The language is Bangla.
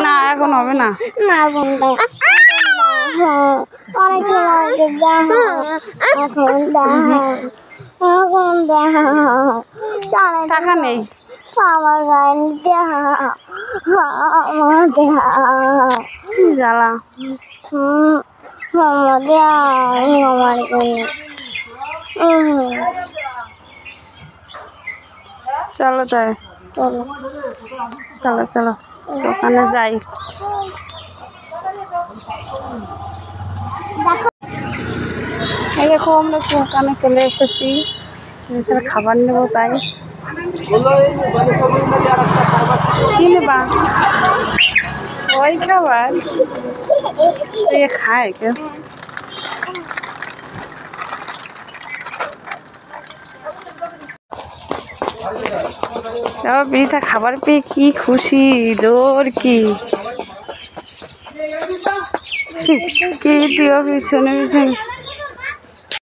না এখন হবে না। টাকা নেই আমার গায়ে জ্বালা। চলো তাই, চলো চলো দোকানে যাই। এই দেখো আমরা দোকানে চলে এসেছি, এখানে খাবার নেবো তাই। কি নেবা? ওই খাবার খায় কেউ? বিথা খাবার পেয়ে কি খুশি, দৌড় কি দিও পিছনে পিছনে।